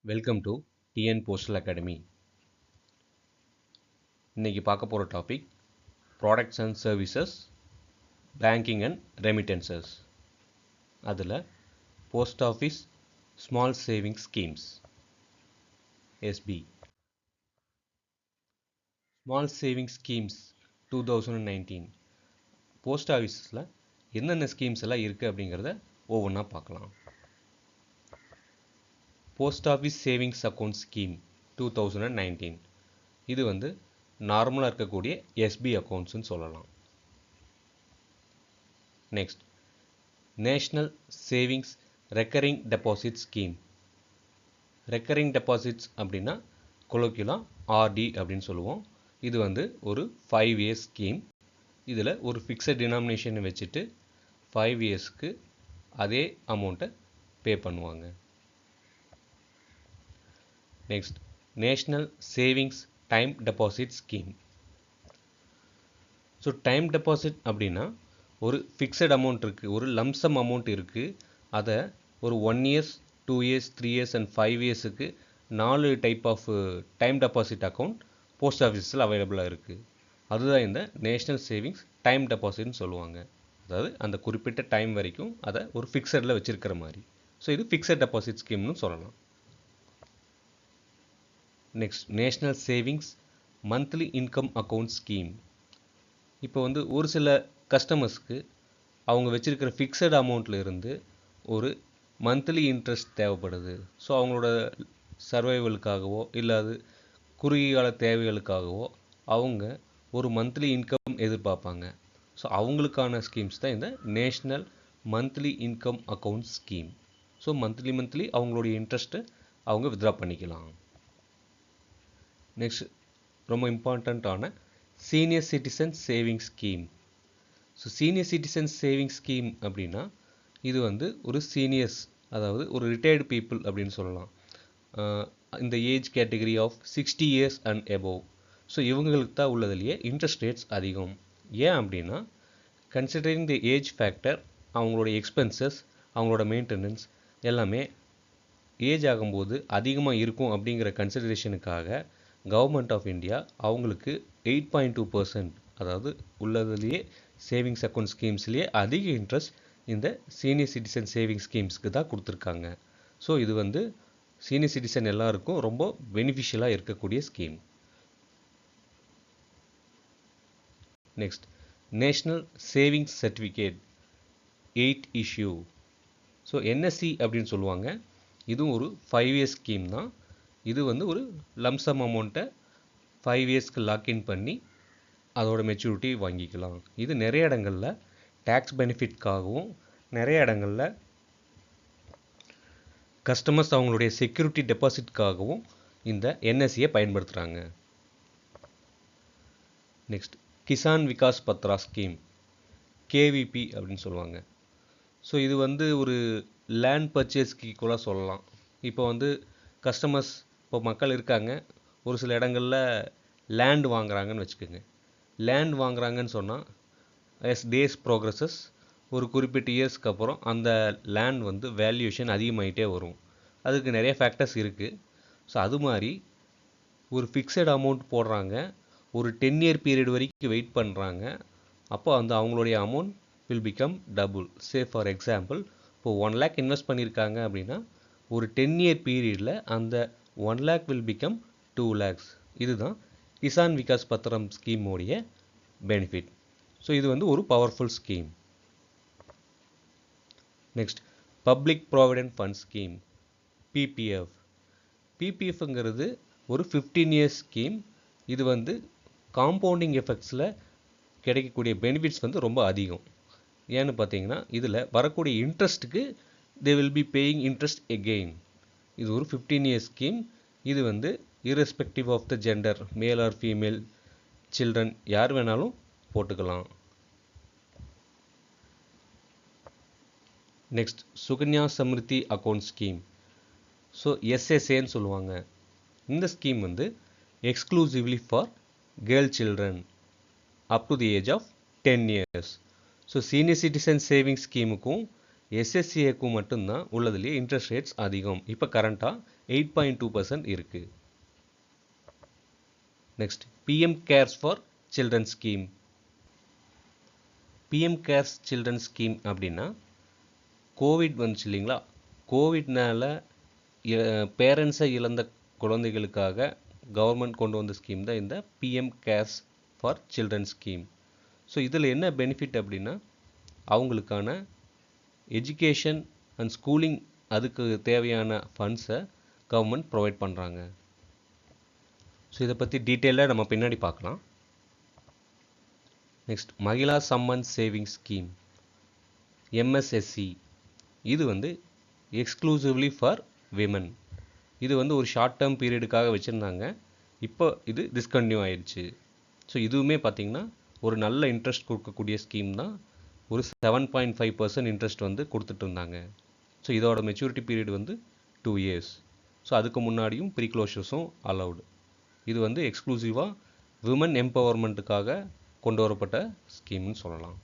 Welcome to TN postal academy. இன்னைக்கு பார்க்க போகிற topic products and services, banking and remittances. அதில் post office small savings schemes SB small savings schemes 2019 post ஆஃபீஸில் என்னென்ன schemes எல்லாம் இருக்குது அப்படிங்கிறத ஒவ்வொன்றா பார்க்கலாம். Post office savings account scheme 2019 இது நார்மலாக இருக்கக்கூடிய எஸ்பி அக்கௌண்ட்ஸ்னு சொல்லலாம். Next, national savings recurring deposit scheme. Recurring deposits அப்படின்னா கொலோக்கியலாக ஆர்டி அப்படின்னு சொல்லுவோம். இது ஒரு 5 இயர்ஸ் ஸ்கீம். இதில் ஒரு ஃபிக்ஸட் டினாமினேஷனை வச்சுட்டு 5 இயர்ஸ்க்கு அதே அமௌண்ட்டை பே பண்ணுவாங்க. Next, national savings time deposit scheme. So time deposit அப்படின்னா ஒரு ஃபிக்ஸட் அமௌண்ட் இருக்குது, ஒரு லம்சம் அமௌண்ட் இருக்குது. அதை ஒரு 1 இயர்ஸ் 2 இயர்ஸ் 3 இயர்ஸ் அண்ட் 5 இயர்ஸுக்கு 4 type of time deposit account post ஆஃபீஸில் அவைலபிளாக இருக்குது. அதுதான் இந்த நேஷ்னல் சேவிங்ஸ் டைம் டெபாசிட்னு சொல்லுவாங்க. அதாவது அந்த குறிப்பிட்ட டைம் வரைக்கும் அதை ஒரு ஃபிக்ஸடில் வச்சுருக்கிற மாதிரி. ஸோ இது ஃபிக்ஸட் டெபாசிட் ஸ்கீம்னு சொல்லலாம். Next, national savings monthly income account scheme. இப்போ ஒரு சில கஸ்டமர்ஸ்க்கு அவங்க வச்சுருக்கிற ஃபிக்ஸட் அமௌண்ட்டில் இருந்து ஒரு மந்த்லி இன்ட்ரெஸ்ட் தேவைப்படுது. ஸோ அவங்களோட சர்வைவலுக்காகவோ இல்லாது குறுகிய கால தேவைகளுக்காகவோ அவங்க ஒரு மந்த்லி இன்கம் எதிர்பார்ப்பாங்க. ஸோ அவங்களுக்கான ஸ்கீம்ஸ் தான் இந்த national monthly income account scheme. So monthly அவங்களுடைய இன்ட்ரெஸ்ட்டை அவங்க வித்ட்ரா பண்ணிக்கலாம். நெக்ஸ்ட், ரொம்ப இம்பார்ட்டண்ட்டான senior citizen saving scheme. So senior citizen saving scheme அப்படின்னா இது ஒரு சீனியர்ஸ், அதாவது ஒரு ரிட்டையர்டு பீப்புள் அப்படின்னு சொல்லலாம். இந்த age category of 60 years and above. So இவங்களுக்கு தான் உள்ளதுலேயே இன்ட்ரெஸ்ட் ரேட்ஸ் அதிகம். ஏன் அப்படின்னா கன்சிடரிங் தி ஏஜ் ஃபேக்டர், அவங்களோட எக்ஸ்பென்சஸ், அவங்களோட மெயின்டெனன்ஸ் எல்லாமே ஏஜ் ஆகும்போது அதிகமாக இருக்கும் அப்படிங்கிற கன்சிடரேஷனுக்காக கவர்மெண்ட் ஆஃப் இந்தியா அவங்களுக்கு 8.2%, அதாவது உள்ளதுலேயே சேவிங்ஸ் அக்கௌண்ட் ஸ்கீம்ஸ்லேயே அதிக இன்ட்ரெஸ்ட் இந்த சீனியர் சிட்டிசன் சேவிங் ஸ்கீம்ஸ்க்கு தான் கொடுத்துருக்காங்க. ஸோ இது சீனியர் சிட்டிசன் எல்லாருக்கும் ரொம்ப பெனிஃபிஷியலாக இருக்கக்கூடிய scheme. Next, national savings certificate 8 issue. So NSC அப்படின்னு சொல்லுவாங்க. இதுவும் ஒரு 5 இயர்ஸ் ஸ்கீம் தான். இது ஒரு லம்சம் அமௌண்ட்டை 5 இயர்ஸ்க்கு லாக்இன் பண்ணி அதோட மெச்சூரிட்டி வாங்கிக்கலாம். இது நிறைய இடங்களில் டேக்ஸ் பெனிஃபிட்காகவும் நிறைய இடங்களில் கஸ்டமர்ஸ் அவங்களுடைய செக்யூரிட்டி டெபாசிட்காகவும் இந்த என்எஸ்சியை பயன்படுத்துகிறாங்க. Next, Kisan Vikas Patra scheme, KVP அப்படின்னு சொல்லுவாங்க. ஸோ இது ஒரு லேண்ட் பர்ச்சேஸ்க்கு ஈக்குவலாக சொல்லலாம். இப்போ கஸ்டமர்ஸ், இப்போ மக்கள் இருக்காங்க, ஒரு சில இடங்களில் லேண்ட் வாங்குறாங்கன்னு வச்சுக்கோங்க. லேண்ட் வாங்குறாங்கன்னு சொன்னால் எஸ் டேஸ் ப்ரோக்ரஸஸ் ஒரு குறிப்பிட்ட இயர்ஸ்க்கு அப்புறம் அந்த லேண்ட் வேல்யூஷன் அதிகமாகிட்டே வரும். அதுக்கு நிறைய ஃபேக்டர்ஸ் இருக்குது. ஸோ அது மாதிரி ஒரு ஃபிக்ஸட் அமௌண்ட் போடுறாங்க, ஒரு 10 இயர் பீரியட் வரைக்கும் வெயிட் பண்ணுறாங்க. அப்போ அவங்களுடைய amount will become double. Say for example, இப்போ 1 lakh இன்வெஸ்ட் பண்ணியிருக்காங்க அப்படின்னா ஒரு 10 இயர் பீரியடில் அந்த 1 lakh வில் பிகம் 2 lakhs. இதுதான் கிசான் விகாஸ் பத்திரம் ஸ்கீமோடைய பெனிஃபிட். ஸோ இது ஒரு powerful scheme. Next, public provident fund scheme, PPF. பிபிஎஃப்ங்கிறது ஒரு 15 இயர்ஸ் ஸ்கீம். இது காம்பவுண்டிங் எஃபெக்ட்ஸில் கிடைக்கக்கூடிய பெனிஃபிட்ஸ் ரொம்ப அதிகம். ஏன்னு பார்த்தீங்கன்னா இதில் வரக்கூடிய இன்ட்ரெஸ்ட்டுக்கு they will be paying interest again. இது ஒரு 15 இயர்ஸ் ஸ்கீம். இது irrespective of the gender, male or female, children யார் வேணாலும் போட்டுக்கலாம். நெக்ஸ்ட், Sukanya Samriddhi account scheme. So எஸ்எஸ்ஏன்னு சொல்லுவாங்க. இந்த scheme exclusively for girl children up to the age of 10 years. So senior citizen saving ஸ்கீமுக்கும் எஸ்எஸ்சிஏக்கும் மட்டும்தான் உள்ளதுலேயே இன்ட்ரெஸ்ட் ரேட்ஸ் அதிகம். இப்போ கரண்ட்டாக 8.2% இருக்குது. Next PM CARES for children scheme. PM CARES children scheme அப்படின்னா கோவிட் வந்துச்சு இல்லைங்களா, கோவிட்னால பேரண்ட்ஸை இழந்த குழந்தைகளுக்காக கவர்மெண்ட் கொண்டு வந்த ஸ்கீம் தான் இந்த PM CARES for children scheme. So இதில் என்ன பெனிஃபிட் அப்படின்னா அவங்களுக்கான எஜுகேஷன் அண்ட் ஸ்கூலிங் அதுக்கு தேவையான ஃபண்ட்ஸை கவர்மெண்ட் ப்ரொவைட் பண்ணுறாங்க. ஸோ இதை பற்றி டீட்டெயிலாக நம்ம பின்னாடி பார்க்கலாம். Next Mahila Samman saving scheme MSSC. இது வந்து எக்ஸ்க்ளூசிவ்லி ஃபார் விமன். இது வந்து ஒரு ஷார்ட் டேர்ம் பீரியடுக்காக வச்சுருந்தாங்க. இப்போ இது டிஸ்கண்டினியூ ஆயிடுச்சு. ஸோ இதுவுமே பார்த்திங்கன்னா ஒரு நல்ல இன்ட்ரெஸ்ட் கொடுக்கக்கூடிய ஸ்கீம் தான். ஒரு 7.5% இன்ட்ரெஸ்ட் வந்து கொடுத்துட்டு இருந்தாங்க. ஸோ இதோட மெச்சூரிட்டி பீரியட் வந்து 2 years. ஸோ அதுக்கு முன்னாடியும் ப்ரீக்ளோஷர்ஸும் அலவுடு. இது வந்து எக்ஸ்க்ளூசிவாக விமன் எம்பவர்மெண்ட்டுக்காக கொண்டு வரப்பட்ட ஸ்கீம்னு சொல்லலாம்.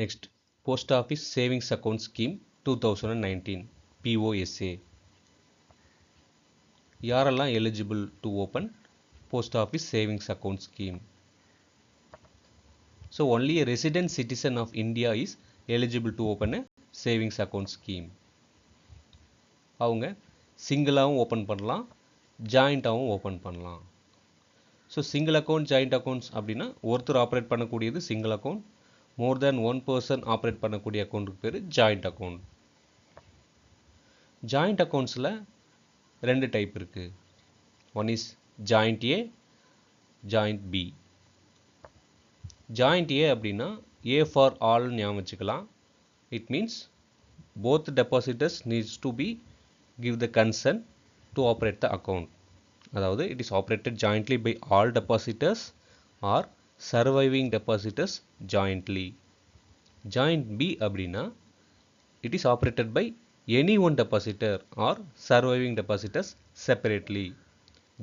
Next post office savings account scheme 2019 POSA. யாரெல்லாம் eligible to open post office savings account scheme? So only a resident citizen of India is eligible to open a savings account scheme. அவங்க சிங்கிளாகவும் open பண்ணலாம், ஜாயிண்ட்டாகவும் open பண்ணலாம். So single account joint accounts அப்படின்னா ஒருத்தர் operate பண்ணக்கூடியது single account, more than one person operate பண்ணக்கூடிய அக்கௌண்ட்டுக்கு பேர் ஜாயிண்ட் அக்கௌண்ட். ஜாயிண்ட் அக்கௌண்ட்ஸில் 2 டைப் இருக்குது. One is joint A, joint B. Joint A அப்படின்னா ஏ ஃபார் ஆல்னு ஞாபகம் வச்சுக்கலாம். It means both depositors needs to be give the consent to operate the account. அதாவது it is operated jointly by all depositors or surviving depositors jointly. Joint B அப்படின்னா it is operated by any one depositor or surviving depositors separately.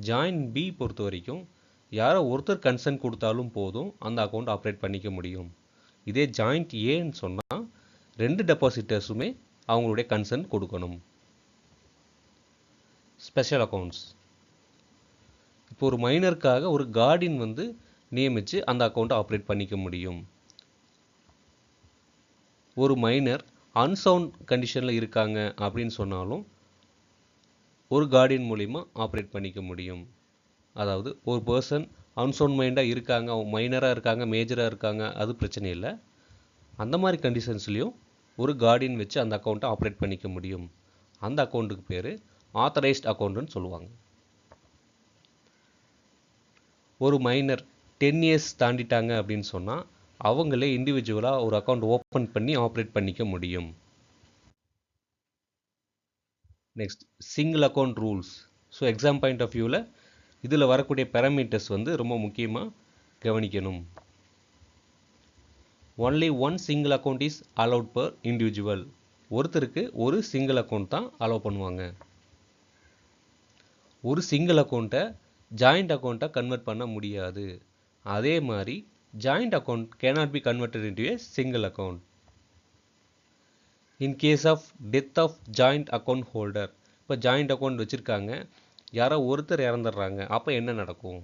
Joint B பொறுத்த வரைக்கும் யாரோ ஒருத்தர் consent கொடுத்தாலும் போதும் அந்த account operate பண்ணிக்க முடியும். இதே ஜாயிண்ட் ஏன்னு சொன்னால் 2 டெபாசிட்டர்ஸுமே அவங்களுடைய கன்சென்ட் கொடுக்கணும். Special accounts. இப்போ ஒரு மைனருக்காக ஒரு கார்டியன் வந்து நியமித்து அந்த அக்கௌண்ட்டை ஆப்ரேட் பண்ணிக்க முடியும். ஒரு மைனர் அன்சவுண்ட் கண்டிஷனில் இருக்காங்க அப்படின்னு சொன்னாலும் ஒரு கார்டியன் மூலிமா ஆப்ரேட் பண்ணிக்க முடியும். அதாவது ஒரு பர்சன் அன்சவுண்ட் மைண்டாக இருக்காங்க, அவங்க மைனராக இருக்காங்க, மேஜராக இருக்காங்க, அது பிரச்சனை இல்லை. அந்த மாதிரி கண்டிஷன்ஸ்லையும் ஒரு கார்டியன் வச்சு அந்த அக்கௌண்ட்டை ஆப்ரேட் பண்ணிக்க முடியும். அந்த அக்கௌண்ட்டுக்கு பேர் ஆத்தரைஸ்ட் அக்கௌண்ட்டுன்னு சொல்லுவாங்க. ஒரு மைனர் 10 years தாண்டிட்டாங்க அப்படின்னு சொன்னால் அவங்களே இண்டிவிஜுவலாக ஒரு அக்கௌண்ட் ஓப்பன் பண்ணி ஆப்ரேட் பண்ணிக்க முடியும். Next single account rules. So exam point of வியூவில் இதில் வரக்கூடிய பேராமீட்டர்ஸ் வந்து ரொம்ப முக்கியமாக கவனிக்கணும். Only one single account is allowed per individual. ஒருத்தருக்கு ஒரு சிங்கிள் அக்கௌண்ட் தான் அலோவ் பண்ணுவாங்க. ஒரு சிங்கிள் அக்கௌண்ட்டை ஜாயிண்ட் அக்கௌண்ட்டாக கன்வெர்ட் பண்ண முடியாது. அதே மாதிரி joint account cannot be converted into a single account. In case of death of joint account holder. இப்போ ஜாயிண்ட் அக்கௌண்ட் வச்சுருக்காங்க, யாரோ ஒருத்தர் இறந்துடுறாங்க, அப்போ என்ன நடக்கும்?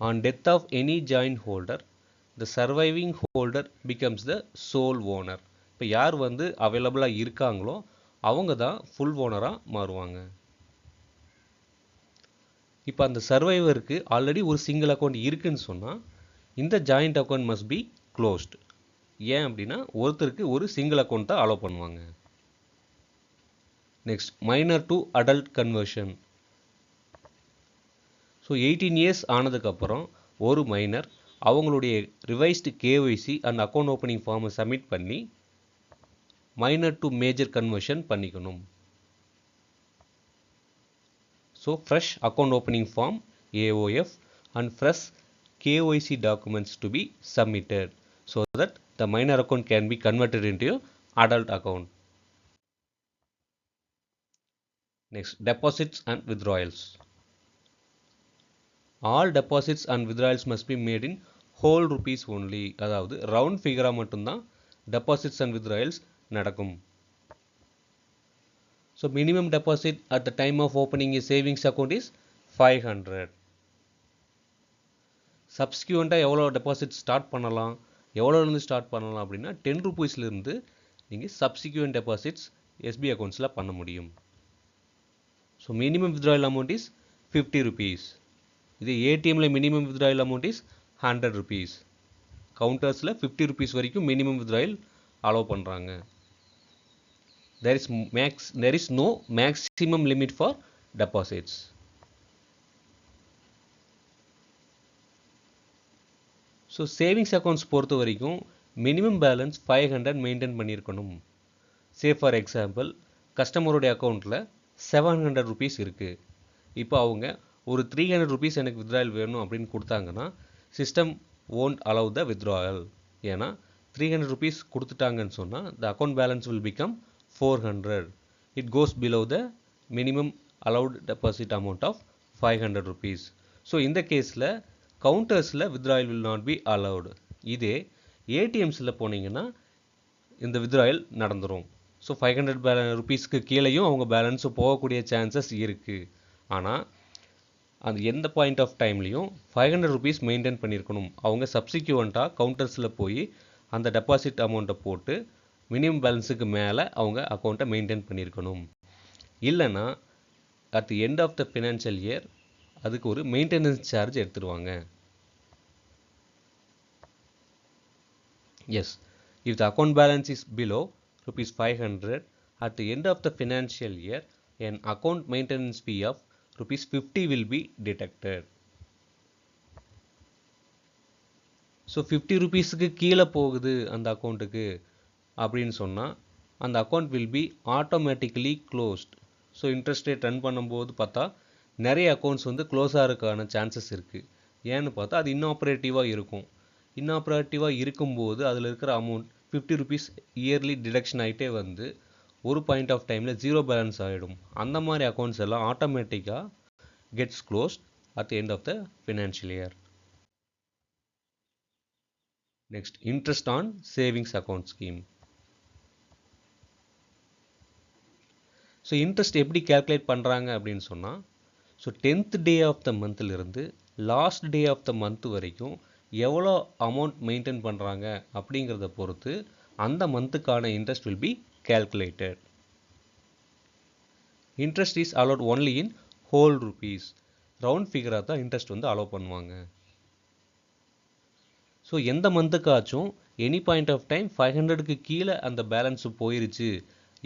On death of any joint holder the surviving holder becomes the sole owner. இப்போ யார் வந்து அவைலபிளாக இருக்காங்களோ அவங்க தான் ஃபுல் ஓனராக மாறுவாங்க. இப்போ அந்த சர்வைவருக்கு ஆல்ரெடி ஒரு சிங்கிள் அக்கௌண்ட் இருக்குன்னு சொன்னால் இந்த joint account must be closed. ஏன் அப்படின்னா ஒருத்தருக்கு ஒரு சிங்கிள் அக்கௌண்ட் தான் அலோவ் பண்ணுவாங்க. Next minor to adult conversion. So 18 years ஆனதுக்கப்புறம் ஒரு மைனர் அவங்களுடைய revised KYC and account opening ஃபார்மை சப்மிட் பண்ணி மைனர் டு மேஜர் கன்வர்ஷன் பண்ணிக்கணும். So fresh account opening form AOF and fresh KYC documents to be submitted so that the minor account can be converted into adult account. Next deposits and withdrawals. All deposits and withdrawals must be made in whole rupees only. அதாவது round ஃபிகராக மட்டும்தான் deposits and withdrawals நடக்கும். So minimum deposit at the time of opening a savings account is 500. சப்ஸ்கியூவெண்ட்டாக எவ்வளோ deposit start பண்ணலாம், எவ்வளோலேருந்து start பண்ணலாம் அப்படின்னா 10 rupeesலேருந்து நீங்கள் சப்ஸ்கியூவெண்ட் deposits SP அக்கௌண்ட்ஸில் பண்ண முடியும். So minimum withdrawal amount is 50 rupees. இது ஏடிஎம்மில் minimum withdrawal amount is 100 rupees. கவுண்டர்ஸில் 50 rupees வரைக்கும் மினிமம் withdrawal அலோவ் பண்ணுறாங்க. There is no maximum limit for deposits. So savings accounts பொறுத்த வரைக்கும் மினிமம் பேலன்ஸ் 500 மெயின்டைன் பண்ணியிருக்கணும். சே ஃபார் எக்ஸாம்பிள் கஸ்டமருடைய அக்கௌண்ட்டில் 700 rupees இருக்குது. இப்போ அவங்க ஒரு 300 rupees எனக்கு withdrawal வேணும் அப்படின்னு கொடுத்தாங்கன்னா system won't allow the withdrawal. ஏன்னா 300 rupees கொடுத்துட்டாங்கன்னு சொன்னால் the account balance will become 400. It goes below the minimum allowed deposit amount of 500 rupees. So இந்த கேஸில் கவுண்டர்ஸில் withdrawal will not be allowed. இதே ஏடிஎம்ஸில் போனீங்கன்னா இந்த withdrawal நடந்துடும். ஸோ 500 rupeesக்கு கீழேயும் அவங்க பேலன்ஸு போகக்கூடிய சான்சஸ் இருக்குது. ஆனால் அது எந்த பாயிண்ட் ஆஃப் டைம்லையும் 500 rupees மெயின்டைன் பண்ணியிருக்கணும். அவங்க சப்சிக்யூவெண்ட்டாக கவுண்டர்ஸில் போய் அந்த டெபாசிட் அமௌண்ட்டை போட்டு மினிமம் பேலன்ஸுக்கு மேலே அவங்க அக்கௌண்ட்டை மெயின்டைன் பண்ணியிருக்கணும். இல்லைன்னா at the end of the financial year அதுக்கு ஒரு மெயின்டெனன்ஸ் சார்ஜ் எடுத்துருவாங்க. Yes, if the account balance is below ₹500 at the end of the financial year, an account maintenance fee of ₹50 will be deducted. So 50 rupeesக்கு கீழே போகுது அந்த அக்கௌண்ட்டுக்கு அப்படின்னு சொன்னால் அந்த account will be automatically closed. So interest rate run பண்ணும்போது பார்த்தா நிறைய அக்கௌண்ட்ஸ் வந்து க்ளோஸ் ஆகிறதுக்கான சான்சஸ் இருக்குது. ஏன்னு பார்த்தா அது இன்னாப்ரேட்டிவாக இருக்கும். இன்னாப்ரேட்டிவாக இருக்கும்போது அதில் இருக்கிற அமௌண்ட் 50 rupees இயர்லி டிடக்ஷன் ஆகிட்டே வந்து ஒரு பாயிண்ட் ஆஃப் டைமில் ஜீரோ பேலன்ஸ் ஆகிடும். அந்த மாதிரி அக்கௌண்ட்ஸ் எல்லாம் ஆட்டோமேட்டிக்காக gets closed at the end of the financial year. Next, interest on savings account scheme. So interest எப்படி கேல்குலேட் பண்ணுறாங்க அப்படின்னு சொன்னால், so 10th day of the மந்த்லேருந்து last day of the month வரைக்கும் எவ்வளோ அமௌண்ட் மெயின்டைன் பண்ணுறாங்க அப்படிங்கிறத பொறுத்து அந்த மந்த்துக்கான interest will be calculated. Interest is allot only in whole rupees. Round ஃபிகராக தான் இன்ட்ரெஸ்ட் வந்து அலோவ் பண்ணுவாங்க. ஸோ எந்த மந்த்துக்காச்சும் எனி பாயிண்ட் ஆஃப் டைம் 500க்கு கீழே அந்த பேலன்ஸு போயிருச்சு,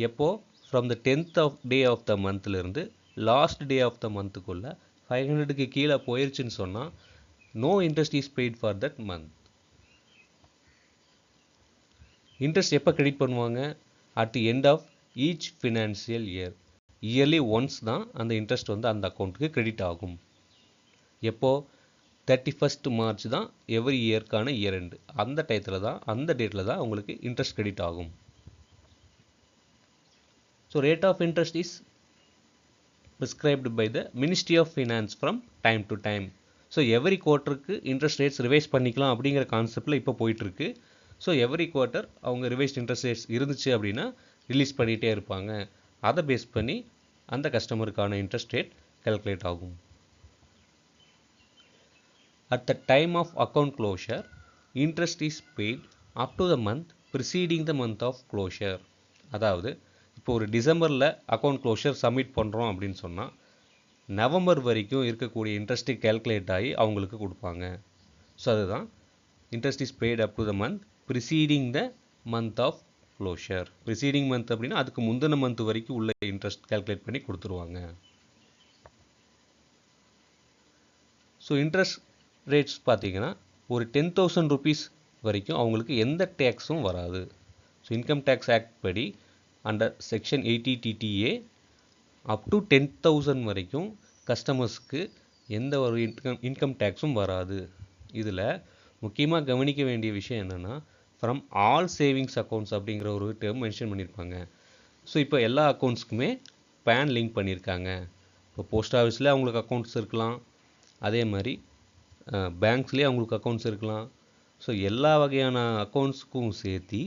எப்போ from the 10th day of the மந்த்லேருந்து லாஸ்ட் டே ஆஃப் த மந்த்துக்குள்ளே 500க்கு கீழே போயிருச்சுன்னு சொன்னால் no interest is paid for that month. Interest எப்போ கிரெடிட் பண்ணுவாங்க? At the end of each financial year. Yearly once தான் அந்த இன்ட்ரெஸ்ட் வந்து அந்த அக்கௌண்ட்டுக்கு கிரெடிட் ஆகும். எப்போ? 31st March தான் எவ்ரி இயர்க்கான இயர் எண்டு. அந்த டயத்தில் தான், அந்த டேட்டில் தான் உங்களுக்கு இன்ட்ரெஸ்ட் கிரெடிட் ஆகும். So rate of interest is prescribed by the Ministry of Finance from time to time. So every குவார்ட்டருக்கு இன்ட்ரெஸ்ட் ரேட்ஸ் ரிவைஸ் பண்ணிக்கலாம் அப்படிங்கிற கான்செப்டில் இப்போ போயிட்டுருக்கு. ஸோ எவ்ரி குவார்ட்டர் அவங்க ரிவைஸ்ட் இன்ட்ரெஸ்ட் ரேட்ஸ் இருந்துச்சு அப்படின்னா ரிலீஸ் பண்ணிகிட்டே இருப்பாங்க. அதை பேஸ் பண்ணி அந்த கஸ்டமருக்கான இன்ட்ரெஸ்ட் ரேட் கால்குலேட் ஆகும். At the time of account closure, interest is paid up to the month preceding the month of closure. அதாவது இப்போ ஒரு டிசம்பரில் அக்கௌண்ட் க்ளோஷர் சப்மிட் பண்ணுறோம் அப்படின்னு சொன்னால் நவம்பர் வரைக்கும் இருக்கக்கூடிய இன்ட்ரெஸ்ட்டு கேல்குலேட் ஆகி அவங்களுக்கு கொடுப்பாங்க. ஸோ அதுதான் interest is paid up to the month preceding the month of closure. Preceding month அப்படின்னா அதுக்கு முந்தின மந்த் வரைக்கும் உள்ள இன்ட்ரெஸ்ட் கேல்குலேட் பண்ணி கொடுத்துருவாங்க. ஸோ இன்ட்ரெஸ்ட் ரேட்ஸ் பார்த்தீங்கன்னா ஒரு 10,000 rupees வரைக்கும் அவங்களுக்கு எந்த டேக்ஸும் வராது. ஸோ இன்கம் டேக்ஸ் ஆக்ட் படி under section 80 TTA up to 10,000 வரைக்கும் கஸ்டமர்ஸ்க்கு எந்த ஒரு இன்கம் டேக்ஸும் வராது. இதில் முக்கியமாக கவனிக்க வேண்டிய விஷயம் என்னென்னா, ஃப்ரம் ஆல் சேவிங்ஸ் அக்கௌண்ட்ஸ் அப்படிங்கிற ஒரு டேர்ம் மென்ஷன் பண்ணியிருப்பாங்க. ஸோ இப்போ எல்லா அக்கௌண்ட்ஸ்க்குமே பேன் லிங்க் பண்ணியிருக்காங்க. இப்போ போஸ்ட் ஆஃபீஸில் அவங்களுக்கு அக்கௌண்ட்ஸ் இருக்கலாம், அதே மாதிரி பேங்க்ஸ்லேயே அவங்களுக்கு அக்கௌண்ட்ஸ் இருக்கலாம், ஸோ எல்லா வகையான அக்கௌண்ட்ஸுக்கும் சேர்த்து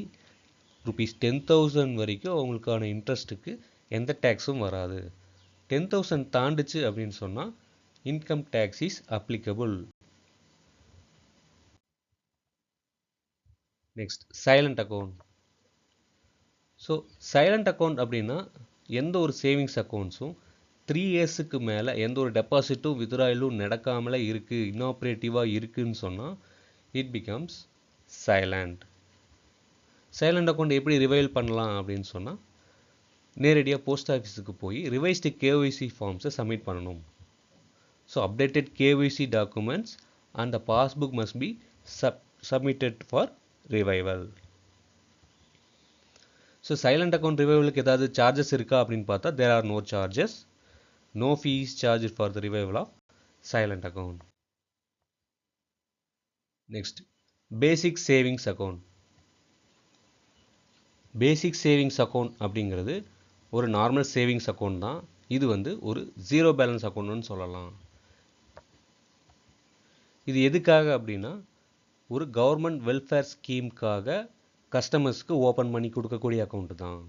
₹10,000 வரைக்கும் அவங்களுக்கான இன்ட்ரெஸ்ட்டுக்கு எந்த டேக்ஸும் வராது. 10,000 தாண்டுச்சு அப்படின்னு சொன்னால் income tax is applicable. Next silent account. So silent account அப்படின்னா எந்த ஒரு சேவிங்ஸ் அக்கௌண்ட்ஸும் 3 இயர்ஸுக்கு மேலே எந்த ஒரு டெபாசிட்டும் வித்ட்ராயலும் நடக்காமலே இருக்குது, இன்னாப்ரேட்டிவாக இருக்குதுன்னு சொன்னால் it becomes silent. Silent account எப்படி ரிவைல் பண்ணலாம் அப்படின்னு சொன்னால் நேரடியாக போஸ்ட் ஆஃபீஸுக்கு போய் ரிவைஸ்டு கேஒய்சி ஃபார்ம்ஸை சப்மிட் பண்ணணும். So updated KYC documents and the passbook must be submitted for revival. So silent account ரிவைவலுக்கு ஏதாவது சார்ஜஸ் இருக்கா அப்படின்னு பார்த்தா there are no charges. No fee charge for the revival of silent account. Next basic savings account. Basic savings account அப்படிங்கிறது ஒரு normal savings account தான். இது வந்து ஒரு ஜீரோ பேலன்ஸ் அக்கௌண்ட்னு சொல்லலாம். இது எதுக்காக அப்படின்னா ஒரு கவர்மெண்ட் வெல்ஃபேர் ஸ்கீமுக்காக கஸ்டமர்ஸ்க்கு ஓப்பன் பண்ணி கொடுக்கக்கூடிய அக்கௌண்ட் தான்.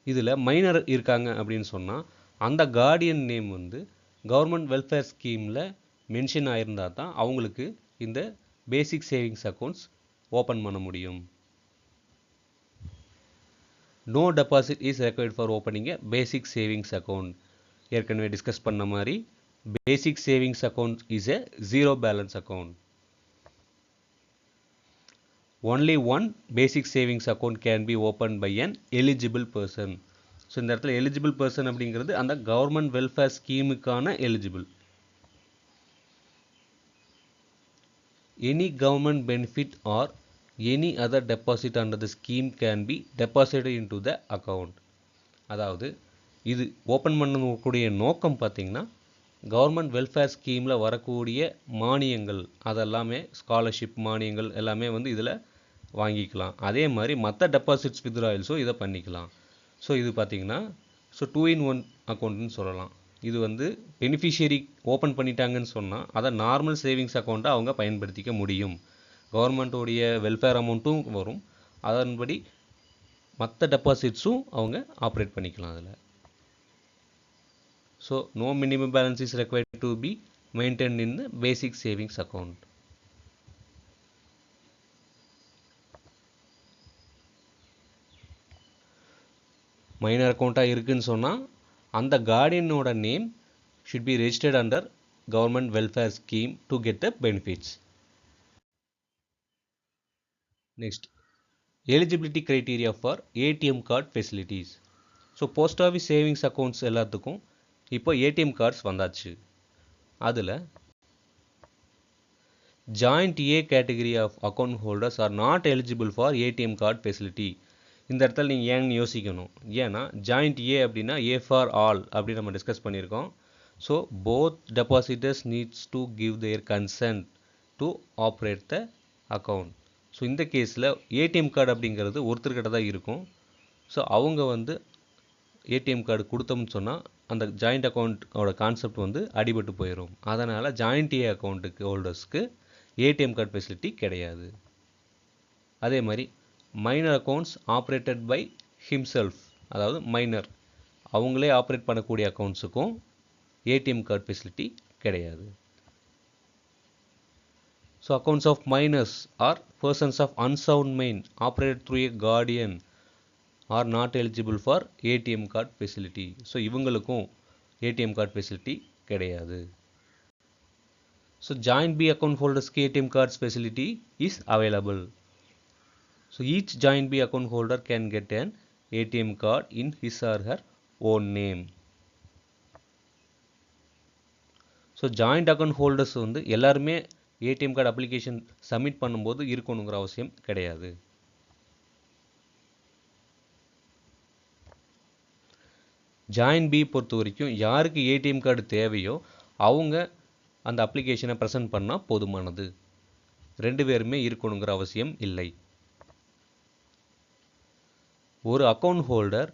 இதில் மைனர் இருக்காங்க அப்படின்னு சொன்னால் அந்த கார்டியன் நேம் வந்து கவர்மெண்ட் வெல்ஃபேர் ஸ்கீமில் மென்ஷன் ஆகிருந்தால் தான் அவங்களுக்கு இந்த பேசிக் சேவிங்ஸ் அக்கௌண்ட்ஸ் ஓப்பன் பண்ண முடியும். No deposit is required for opening a basic savings account. ஏற்கனவே டிஸ்கஸ் பண்ண மாதிரி basic savings account is a zero balance account. Only one basic savings account can be opened by an eligible person. So இந்த இடத்துல eligible person அப்படிங்கிறது அந்த government welfare ஸ்கீமுக்கான eligible. Any government benefit or any other deposit under the scheme can be deposited into the account. அதாவது இது open பண்ணக்கூடிய நோக்கம் பார்த்திங்கன்னா கவர்மெண்ட் வெல்ஃபேர் ஸ்கீமில் வரக்கூடிய மானியங்கள் அதெல்லாமே ஸ்காலர்ஷிப் மானியங்கள் எல்லாமே வந்து இதில் வாங்கிக்கலாம். அதே மாதிரி மற்ற டெபாசிட்ஸ் வித்ட்ராயல்ஸும் இதை பண்ணிக்கலாம். ஸோ இது பார்த்திங்கன்னா ஸோ 2-in-1 அக்கௌண்ட்னு சொல்லலாம். இது வந்து பெனிஃபிஷியரி ஓப்பன் பண்ணிட்டாங்கன்னு சொன்னால் அதை நார்மல் சேவிங்ஸ் அக்கௌண்ட்டை அவங்க பயன்படுத்திக்க முடியும். கவர்மெண்ட்டோடைய வெல்ஃபேர் அமௌண்ட்டும் வரும், அதன்படி மற்ற டெபாசிட்ஸும் அவங்க ஆப்ரேட் பண்ணிக்கலாம் அதில். So no minimum balance is required to be maintained in the basic savings account. Minor அக்கௌண்ட்டாக இருக்குதுன்னு சொன்னால் அந்த கார்டியனோட name should be registered under government welfare scheme to get the benefits. Next eligibility criteria for ATM card facilities. So post office savings accounts எல்லாத்துக்கும் இப்போ ATM cards வந்தாச்சு. அதில் joint A category of account holders are not eligible for ATM card facility. இந்த இடத்துல நீங்கள் ஏன்னு யோசிக்கணும். ஏன்னா ஜாயிண்ட் ஏ அப்படின்னா ஏ ஃபார் ஆல் அப்படின்னு நம்ம டிஸ்கஸ் பண்ணியிருக்கோம். So both depositors needs to give there consent to operate the account. So இந்த கேஸில் ஏடிஎம் கார்டு அப்படிங்கிறது ஒருத்தர்கிட்ட தான் இருக்கும். ஸோ அவங்க வந்து ஏடிஎம் கார்டு கொடுத்தோம்னு சொன்னால் அந்த ஜாயிண்ட் அக்கௌண்ட்டோட கான்செப்ட் வந்து அடிபட்டு போயிடும். அதனால் ஜாயிண்ட் ஏ அக்கௌண்ட்டுக்கு ஹோல்டர்ஸ்க்கு ஏடிஎம் கார்டு ஃபெசிலிட்டி கிடையாது. அதே மாதிரி minor accounts operated by himself, அதாவது மைனர் அவங்களே ஆப்ரேட் பண்ணக்கூடிய அக்கௌண்ட்ஸுக்கும் ஏடிஎம் கார்டு ஃபெசிலிட்டி கிடையாது. So accounts of minors or persons of unsound mind operated through a guardian are not eligible for ATM card facility. So இவங்களுக்கும் ATM card facility கிடையாது. So joint B account ஹோல்டர்ஸ்க்கு ATM cards facility is available. So each joint B account holder can get an ATM card in his or her own name. So joint account holders வந்து எல்லாருமே ATM card application submit பண்ணும்போது இருக்கணுங்கிற அவசியம் கிடையாது. Joint B பொறுத்த வரைக்கும் யாருக்கு ATM card தேவையோ அவங்க அந்த அப்ளிகேஷனை ப்ரெசென்ட் பண்ணால் போதுமானது. 2 பேருமே இருக்கணுங்கிற அவசியம் இல்லை. ஒரு அக்கௌண்ட் ஹோல்டர்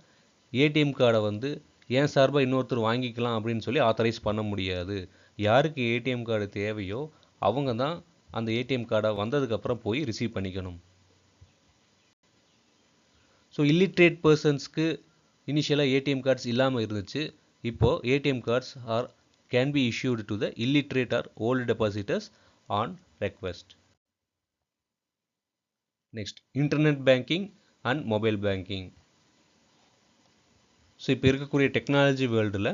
ஏடிஎம் கார்டை வந்து ஏன் சார்பாக இன்னொருத்தர் வாங்கிக்கலாம் அப்படின்னு சொல்லி ஆத்தரைஸ் பண்ண முடியாது. யாருக்கு ஏடிஎம் கார்டு தேவையோ அவங்க தான் அந்த ஏடிஎம் கார்டை வந்ததுக்கப்புறம் போய் ரிசீவ் பண்ணிக்கணும். ஸோ இல்லிட்ரேட் பர்சன்ஸ்க்கு இனிஷியலாக ஏடிஎம் கார்ட்ஸ் இல்லாமல் இருந்துச்சு. இப்போது ATM cards can be issued to the illiterate or old depositors on request. Next internet banking and mobile banking. So இப்போ இருக்கக்கூடிய டெக்னாலஜி வேர்ல்டில்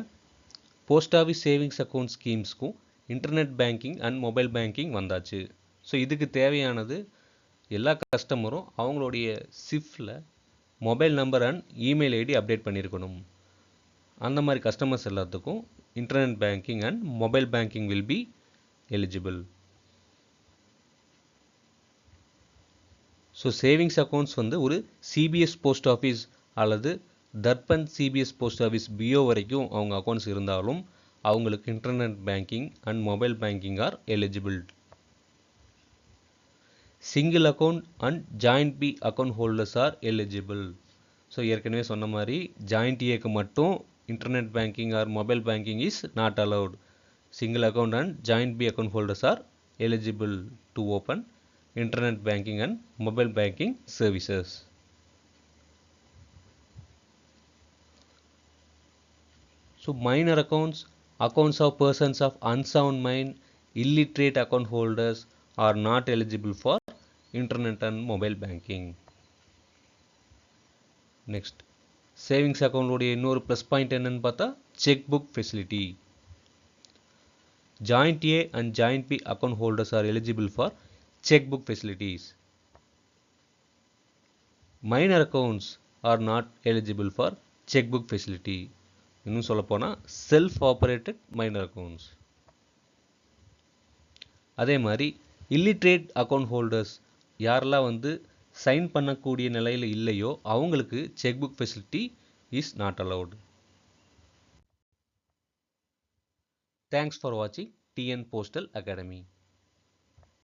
போஸ்ட் ஆஃபீஸ் சேவிங்ஸ் அக்கௌண்ட் ஸ்கீம்ஸ்க்கும் internet banking and mobile banking வந்தாச்சு. So இதுக்கு தேவையானது எல்லா கஸ்டமரும் அவங்களுடைய சிஃப்டில் mobile number and email ID update பண்ணியிருக்கணும். அந்த மாதிரி கஸ்டமர்ஸ் எல்லாத்துக்கும் internet banking and mobile banking will be eligible. So savings accounts வந்து ஒரு சிபிஎஸ் போஸ்ட் ஆஃபீஸ் அல்லது Darpan CBS post office PO வரைக்கும் அவங்க அக்கௌண்ட்ஸ் இருந்தாலும் அவங்களுக்கு internet banking and mobile banking are eligible. Single account and joint B account holders are eligible. So ஏற்கனவே சொன்ன மாதிரி ஜாயிண்ட் ஏக்கு மட்டும் internet banking or mobile banking is not allowed. Single account and joint B account holders are eligible to open internet banking and mobile banking services. So minor accounts of persons of unsound mind, illiterate account holders are not eligible for internet and mobile banking. Next, savings account உடைய இன்னொரு plus point என்னன்னு பார்த்தா check book facility. Joint A and Joint B account holders are eligible for check book facilities. Minor accounts are not eligible for check book facility. இன்னும் சொல்லப்போனால் self ஆப்பரேட்டட் minor accounts. அதே மாதிரி illiterate account holders யாரெல்லாம் வந்து sign பண்ணக்கூடிய நிலையில் இல்லையோ அவங்களுக்கு check book facility is not allowed. Thanks for வாட்சிங் டிஎன் போஸ்டல் அகாடமி.